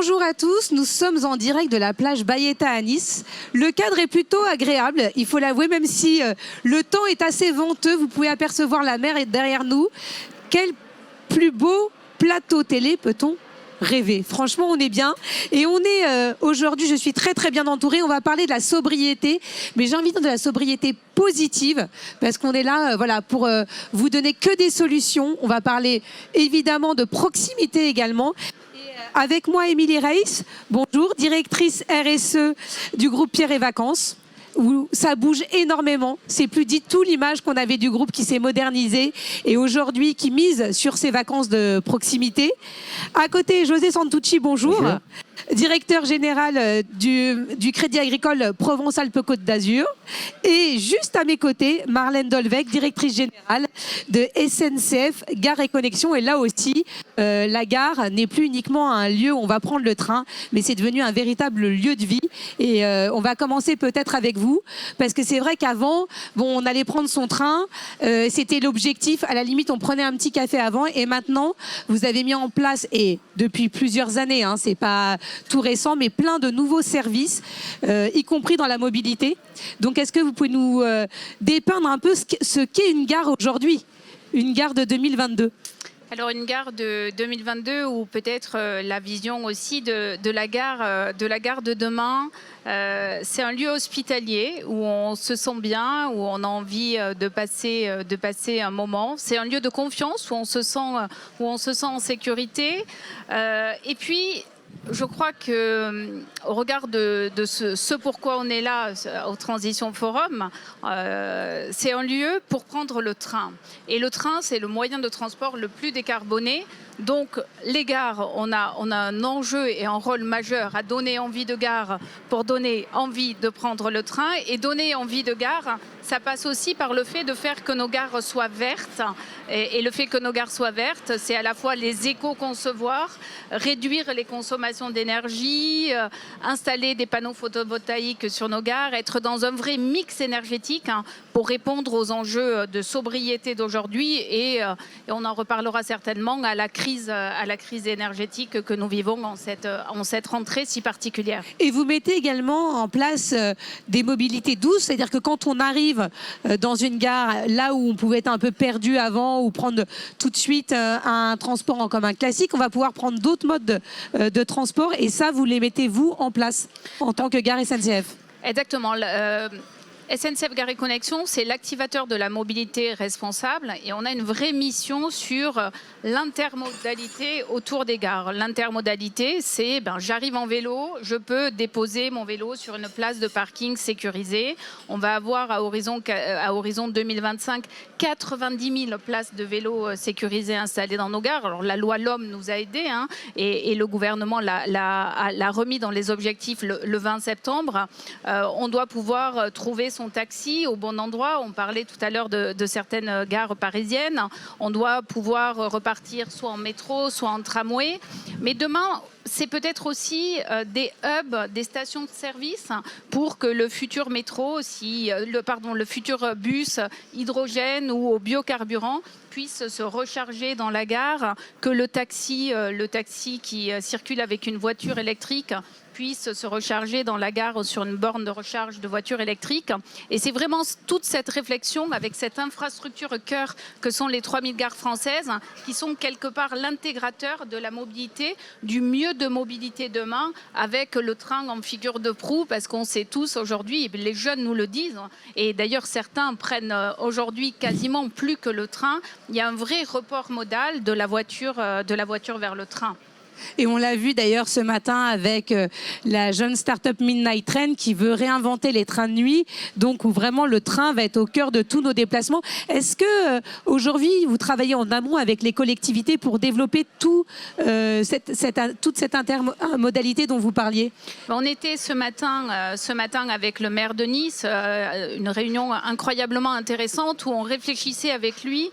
Bonjour à tous, nous sommes en direct de la plage Bayeta à Nice. Le cadre est plutôt agréable, il faut l'avouer, même si le temps est assez venteux. Vous pouvez apercevoir la mer derrière nous. Quel plus beau plateau télé peut-on rêver? Franchement, on est bien. Et on est aujourd'hui, je suis très bien entourée. On va parler de la sobriété, mais j'ai envie de la sobriété positive, parce qu'on est là voilà, pour vous donner que des solutions. On va parler évidemment de proximité également. Avec moi, Émilie Reiss, bonjour, directrice RSE du groupe Pierre et Vacances, où ça bouge énormément. C'est plus du tout l'image qu'on avait du groupe qui s'est modernisé et aujourd'hui qui mise sur ses vacances de proximité. À côté, José Santucci, bonjour. Bonjour. Directeur général du Crédit Agricole Provence-Alpes-Côte d'Azur. Et juste à mes côtés, Marlène Dolvec, directrice générale de SNCF Gare et Connexion. Et là aussi, la gare n'est plus uniquement un lieu où on va prendre le train, mais c'est devenu un véritable lieu de vie. Et on va commencer peut-être avec vous, parce que c'est vrai qu'avant, bon, on allait prendre son train, c'était l'objectif. À la limite, on prenait un petit café avant. Et maintenant, vous avez mis en place, et depuis plusieurs années, hein, c'est pas tout récent, mais plein de nouveaux services, y compris dans la mobilité. Donc, est-ce que vous pouvez nous dépeindre un peu ce qu'est une gare aujourd'hui, une gare de 2022? Alors une gare de 2022 ou peut-être la vision aussi de la gare de demain, c'est un lieu hospitalier où on se sent bien, où on a envie de passer un moment. C'est un lieu de confiance où on se sent en sécurité. Et puis je crois que, au regard de ce pourquoi on est là au Transition Forum, c'est un lieu pour prendre le train. Et le train, c'est le moyen de transport le plus décarboné. Donc, les gares, on a un enjeu et un rôle majeur à donner envie de gare pour donner envie de prendre le train. Et donner envie de gare, ça passe aussi par le fait de faire que nos gares soient vertes. Et le fait que nos gares soient vertes, c'est à la fois les éco-concevoir, réduire les consommations d'énergie, installer des panneaux photovoltaïques sur nos gares, être dans un vrai mix énergétique pour répondre aux enjeux de sobriété d'aujourd'hui. Et on en reparlera certainement à la crise énergétique que nous vivons en cette rentrée si particulière. Et vous mettez également en place des mobilités douces, c'est-à-dire que quand on arrive dans une gare, là où on pouvait être un peu perdu avant ou prendre tout de suite un transport en commun classique, on va pouvoir prendre d'autres modes de transport, et ça, vous les mettez, vous, en place en tant que gare SNCF. Exactement. SNCF Gare et Connexion, c'est l'activateur de la mobilité responsable et on a une vraie mission sur l'intermodalité autour des gares. L'intermodalité, c'est j'arrive en vélo, je peux déposer mon vélo sur une place de parking sécurisée. On va avoir à horizon 2025 90 000 places de vélos sécurisées installées dans nos gares. Alors la loi LOM nous a aidés et le gouvernement l'a remis dans les objectifs le 20 septembre. On doit pouvoir trouver son taxi au bon endroit. On parlait tout à l'heure de certaines gares parisiennes. On doit pouvoir repartir soit en métro, soit en tramway. Mais demain, c'est peut-être aussi des hubs, des stations de service pour que le futur métro, le futur bus hydrogène ou au biocarburant puisse se recharger dans la gare, que le taxi qui circule avec une voiture électrique puisse se recharger dans la gare sur une borne de recharge de voitures électriques. Et c'est vraiment toute cette réflexion avec cette infrastructure cœur que sont les 3000 gares françaises qui sont quelque part l'intégrateur de la mobilité, du mieux de mobilité demain, avec le train en figure de proue, parce qu'on sait tous aujourd'hui, les jeunes nous le disent, et d'ailleurs certains prennent aujourd'hui quasiment plus que le train. Il y a un vrai report modal de la voiture vers le train. Et on l'a vu d'ailleurs ce matin avec la jeune start-up Midnight Train qui veut réinventer les trains de nuit, donc où vraiment le train va être au cœur de tous nos déplacements. Est-ce que aujourd'hui vous travaillez en amont avec les collectivités pour développer toute cette intermodalité dont vous parliez? On était ce matin avec le maire de Nice, une réunion incroyablement intéressante où on réfléchissait avec lui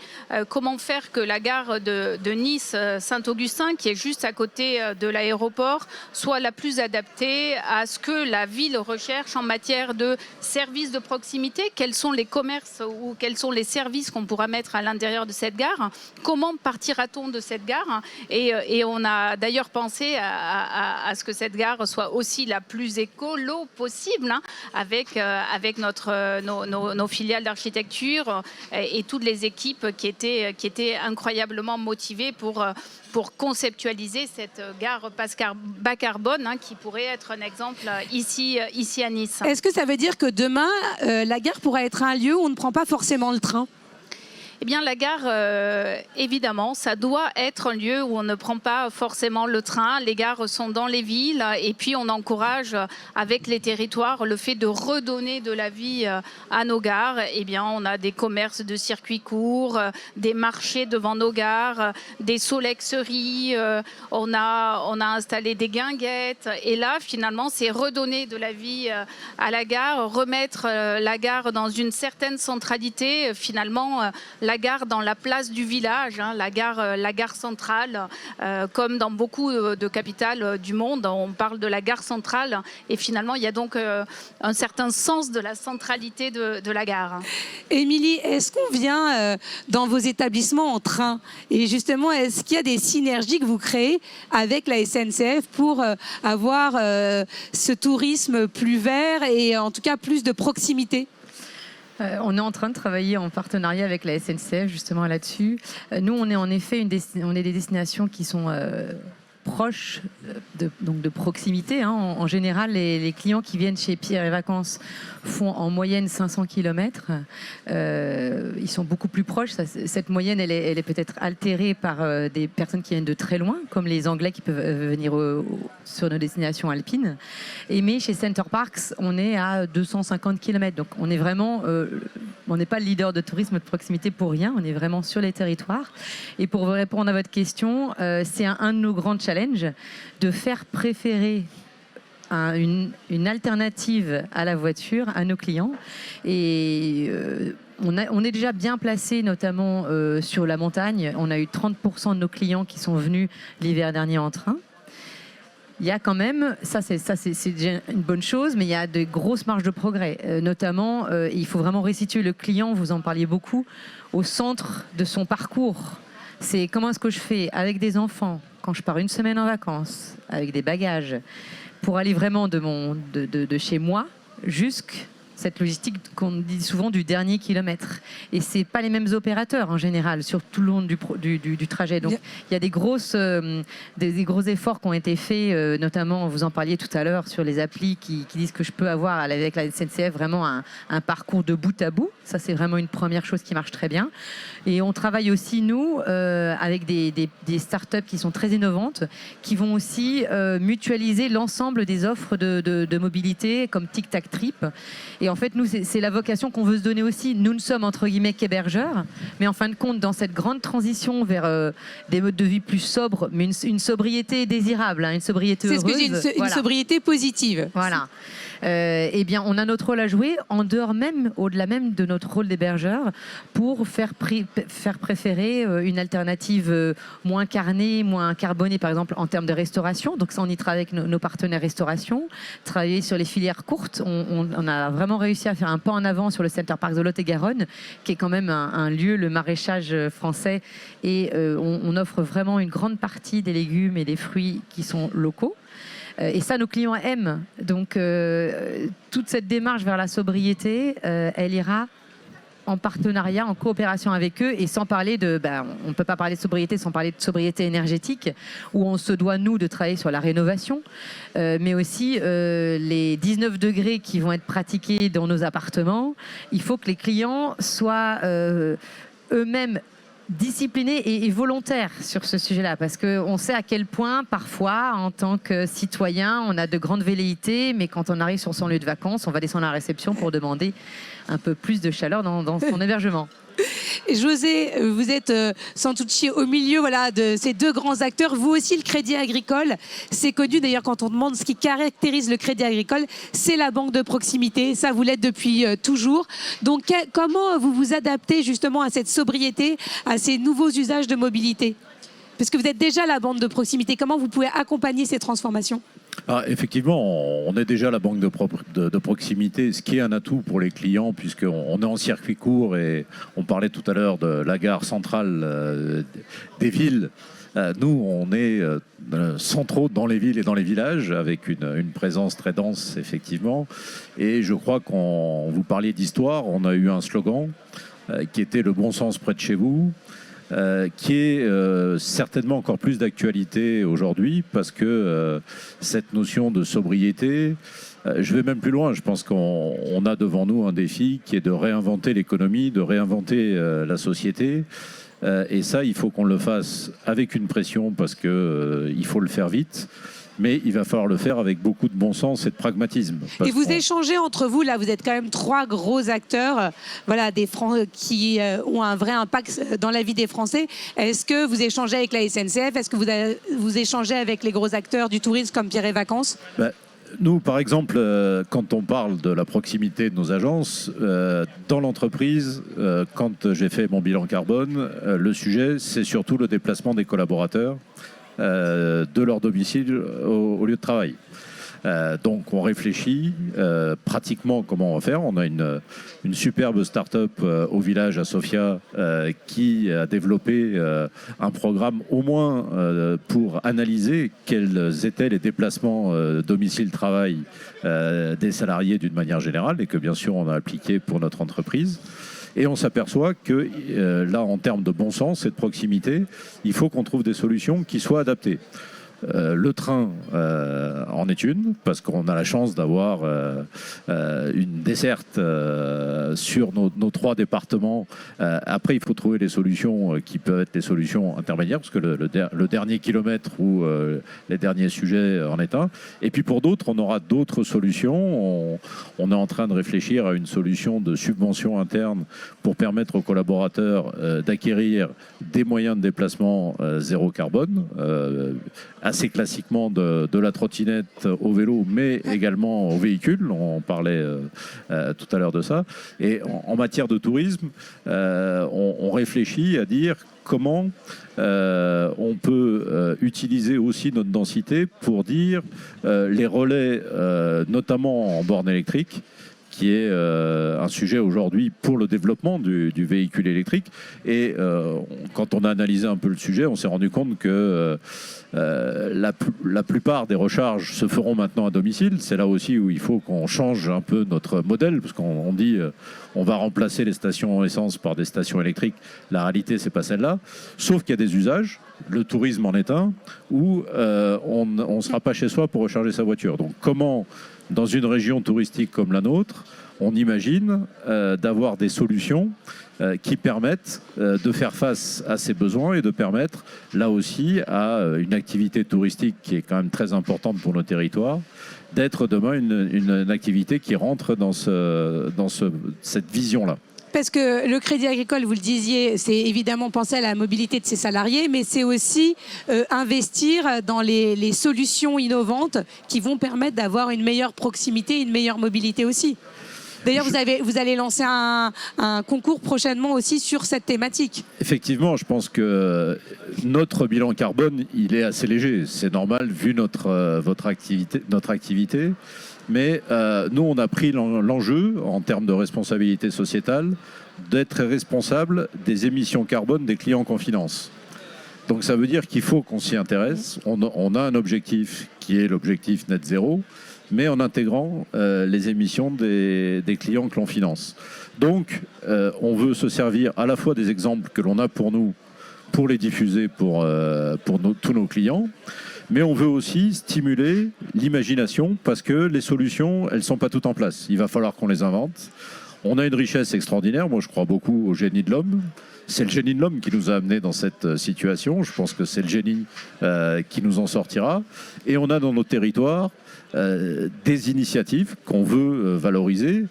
comment faire que la gare de Nice Saint-Augustin, qui est juste à côté côté de l'aéroport soit la plus adaptée à ce que la ville recherche en matière de services de proximité. Quels sont les commerces ou quels sont les services qu'on pourra mettre à l'intérieur de cette gare? Comment partira-t-on de cette gare? Et on a d'ailleurs pensé à ce que cette gare soit aussi la plus écolo possible, hein, avec nos filiales d'architecture et toutes les équipes qui étaient incroyablement motivées pour conceptualiser cette gare bas carbone, hein, qui pourrait être un exemple ici à Nice. Est-ce que ça veut dire que demain, la gare pourra être un lieu où on ne prend pas forcément le train? Eh bien, la gare, évidemment, ça doit être un lieu où on ne prend pas forcément le train. Les gares sont dans les villes et puis on encourage avec les territoires le fait de redonner de la vie à nos gares. Eh bien, on a des commerces de circuits courts, des marchés devant nos gares, des solexeries, on a installé des guinguettes. Et là, finalement, c'est redonner de la vie à la gare, remettre la gare dans une certaine centralité, finalement, la gare dans la place du village, hein, la gare centrale, comme dans beaucoup de capitales du monde, on parle de la gare centrale et finalement il y a donc un certain sens de la centralité de la gare. Émilie, est-ce qu'on vient dans vos établissements en train? Et justement, est-ce qu'il y a des synergies que vous créez avec la SNCF pour avoir ce tourisme plus vert et en tout cas plus de proximité? On est en train de travailler en partenariat avec la SNCF justement là-dessus. Nous, on est en effet des destinations qui sont proches donc de proximité. Hein. En général, les clients qui viennent chez Pierre et Vacances font en moyenne 500 km. Ils sont beaucoup plus proches. Cette moyenne, elle est peut-être altérée par des personnes qui viennent de très loin, comme les Anglais qui peuvent venir sur nos destinations alpines. Mais chez Center Parcs, on est à 250 km. Donc on est vraiment, on n'est pas le leader de tourisme de proximité pour rien. On est vraiment sur les territoires. Et pour vous répondre à votre question, c'est un de nos grands challenges de faire préférer une alternative à la voiture à nos clients. Et on est déjà bien placé, notamment sur la montagne. On a eu 30% de nos clients qui sont venus l'hiver dernier en train. Il y a quand même, ça c'est déjà une bonne chose, mais il y a de grosses marges de progrès. Notamment, il faut vraiment restituer le client, vous en parliez beaucoup, au centre de son parcours. C'est comment est-ce que je fais avec des enfants, quand je pars une semaine en vacances, avec des bagages, pour aller vraiment de chez moi jusqu'à cette logistique qu'on dit souvent du dernier kilomètre. Et c'est pas les mêmes opérateurs en général sur tout le long du trajet. Donc il y a des gros efforts qui ont été faits, notamment vous en parliez tout à l'heure sur les applis qui disent que je peux avoir avec la SNCF vraiment un parcours de bout à bout. Ça c'est vraiment une première chose qui marche très bien. Et on travaille aussi nous avec des startups qui sont très innovantes, qui vont aussi mutualiser l'ensemble des offres de mobilité comme Tic Tac Trip. Et en fait, nous, c'est la vocation qu'on veut se donner aussi. Nous ne sommes, entre guillemets, qu'hébergeurs, mais en fin de compte, dans cette grande transition vers des modes de vie plus sobres, mais une sobriété désirable, hein, une sobriété heureuse. C'est ce que j'ai, une sobriété positive. Voilà. Eh bien, on a notre rôle à jouer, en dehors même, au-delà même de notre rôle d'hébergeur, pour faire préférer une alternative moins carnée, moins carbonée, par exemple, en termes de restauration. Donc ça, on y travaille avec nos partenaires restauration, travailler sur les filières courtes. On a vraiment réussi à faire un pas en avant sur le Center Parcs de Lot-et-Garonne, qui est quand même un lieu, le maraîchage français, et on offre vraiment une grande partie des légumes et des fruits qui sont locaux. Et ça, nos clients aiment. Donc, toute cette démarche vers la sobriété, elle ira en partenariat, en coopération avec eux, et sans parler on ne peut pas parler de sobriété sans parler de sobriété énergétique, où on se doit, nous, de travailler sur la rénovation, mais aussi les 19 degrés qui vont être pratiqués dans nos appartements. Il faut que les clients soient eux-mêmes disciplinés et volontaires sur ce sujet-là, parce qu'on sait à quel point parfois en tant que citoyen on a de grandes velléités, mais quand on arrive sur son lieu de vacances, on va descendre à la réception pour demander un peu plus de chaleur dans son hébergement. José, vous êtes sans doute au milieu de ces deux grands acteurs. Vous aussi, le Crédit Agricole, c'est connu d'ailleurs quand on demande ce qui caractérise le Crédit Agricole, c'est la banque de proximité. Ça, vous l'êtes depuis toujours. Donc, comment vous vous adaptez justement à cette sobriété, à ces nouveaux usages de mobilité ? Parce que vous êtes déjà la banque de proximité. Comment vous pouvez accompagner ces transformations ? Effectivement, on est déjà la banque de proximité, ce qui est un atout pour les clients, puisqu'on est en circuit court et on parlait tout à l'heure de la gare centrale des villes. Nous, on est centraux dans les villes et dans les villages, avec une présence très dense, effectivement. Et je crois qu'on vous parliez d'histoire, on a eu un slogan qui était « Le bon sens près de chez vous ». Qui est certainement encore plus d'actualité aujourd'hui parce que cette notion de sobriété, je vais même plus loin, je pense qu'on a devant nous un défi qui est de réinventer l'économie, de réinventer la société. Et ça, il faut qu'on le fasse avec une pression parce qu'il faut le faire vite. Mais il va falloir le faire avec beaucoup de bon sens et de pragmatisme. Et vous échangez entre vous, là, vous êtes quand même 3 gros acteurs, voilà, qui ont un vrai impact dans la vie des Français. Est-ce que vous échangez avec la SNCF ? Est-ce que vous échangez avec les gros acteurs du tourisme comme Pierre et Vacances ? Nous, par exemple, quand on parle de la proximité de nos agences, dans l'entreprise, quand j'ai fait mon bilan carbone, le sujet, c'est surtout le déplacement des collaborateurs de leur domicile au lieu de travail. Donc on réfléchit pratiquement comment on va faire. On a une superbe start-up au village à Sofia qui a développé un programme au moins pour analyser quels étaient les déplacements domicile-travail des salariés d'une manière générale et que bien sûr on a appliqué pour notre entreprise. Et on s'aperçoit que là, en termes de bon sens et de proximité, il faut qu'on trouve des solutions qui soient adaptées. Le train en est une, parce qu'on a la chance d'avoir une desserte sur nos 3 départements. Après, il faut trouver des solutions qui peuvent être des solutions intermédiaires, parce que le dernier kilomètre ou les derniers sujets en est un. Et puis pour d'autres, on aura d'autres solutions. On est en train de réfléchir à une solution de subvention interne pour permettre aux collaborateurs d'acquérir des moyens de déplacement zéro carbone, assez classiquement de la trottinette au vélo, mais également au véhicule. On parlait tout à l'heure de ça. Et en matière de tourisme, on réfléchit à dire comment on peut utiliser aussi notre densité pour dire les relais, notamment en borne électrique, qui est un sujet aujourd'hui pour le développement du véhicule électrique. Et quand on a analysé un peu le sujet, on s'est rendu compte que la plupart des recharges se feront maintenant à domicile. C'est là aussi où il faut qu'on change un peu notre modèle, parce qu'on dit on va remplacer les stations essence par des stations électriques. La réalité, c'est pas celle-là. Sauf qu'il y a des usages, le tourisme en est un, où on ne sera pas chez soi pour recharger sa voiture. Donc comment, dans une région touristique comme la nôtre, on imagine d'avoir des solutions qui permettent de faire face à ces besoins et de permettre, là aussi, à une activité touristique qui est quand même très importante pour nos territoires, d'être demain une activité qui rentre dans cette vision-là. Parce que le Crédit Agricole, vous le disiez, c'est évidemment penser à la mobilité de ses salariés, mais c'est aussi investir dans les solutions innovantes qui vont permettre d'avoir une meilleure proximité, une meilleure mobilité aussi. D'ailleurs, vous allez lancer un concours prochainement aussi sur cette thématique. Effectivement, je pense que notre bilan carbone, il est assez léger. C'est normal vu notre activité. Mais nous, on a pris l'enjeu, en termes de responsabilité sociétale, d'être responsable des émissions carbone des clients qu'on finance. Donc ça veut dire qu'il faut qu'on s'y intéresse. On a un objectif qui est l'objectif net zéro, mais en intégrant les émissions des clients que l'on finance. Donc on veut se servir à la fois des exemples que l'on a pour nous, pour les diffuser pour tous nos clients, mais on veut aussi stimuler l'imagination parce que les solutions, elles ne sont pas toutes en place. Il va falloir qu'on les invente. On a une richesse extraordinaire. Moi, je crois beaucoup au génie de l'homme. C'est le génie de l'homme qui nous a amenés dans cette situation. Je pense que c'est le génie qui nous en sortira. Et on a dans nos territoires des initiatives qu'on veut valoriser.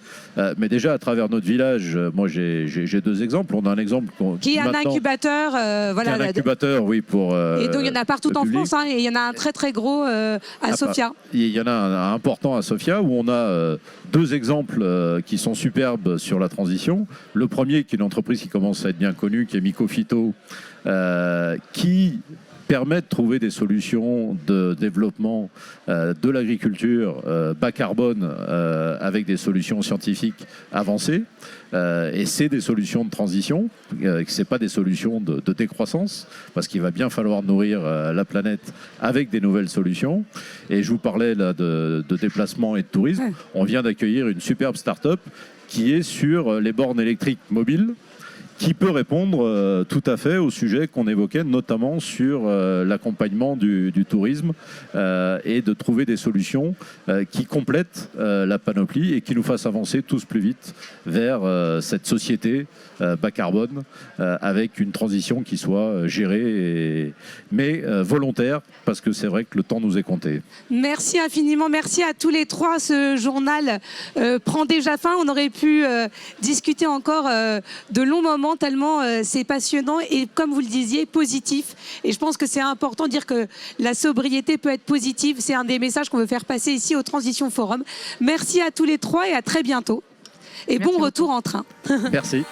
Mais déjà, à travers notre village, moi, j'ai 2 exemples. On a un exemple qui est un incubateur. Voilà, un incubateur, oui, pour... et donc, il y en a partout en France. Hein, et il y en a un très, très gros à Sofia. Il y en a un important à Sofia où on a 2 exemples qui sont superbes sur la transition. Le premier, qui est une entreprise qui commence à être bien connue, qui est Mycophyto, qui permet de trouver des solutions de développement de l'agriculture bas carbone avec des solutions scientifiques avancées. Et c'est des solutions de transition, ce n'est pas des solutions de décroissance, parce qu'il va bien falloir nourrir la planète avec des nouvelles solutions. Et je vous parlais là, de déplacement et de tourisme. On vient d'accueillir une superbe start-up qui est sur les bornes électriques mobiles, qui peut répondre tout à fait au sujet qu'on évoquait, notamment sur l'accompagnement du tourisme et de trouver des solutions qui complètent la panoplie et qui nous fassent avancer tous plus vite vers cette société bas carbone avec une transition qui soit gérée mais volontaire, parce que c'est vrai que le temps nous est compté. Merci infiniment, merci à tous les trois. Ce journal prend déjà fin. On aurait pu discuter encore de longs moments, tellement c'est passionnant et, comme vous le disiez, positif. Et je pense que c'est important de dire que la sobriété peut être positive. C'est un des messages qu'on veut faire passer ici au Transition Forum. Merci à tous les trois et à très bientôt. Et bon retour en train. Merci.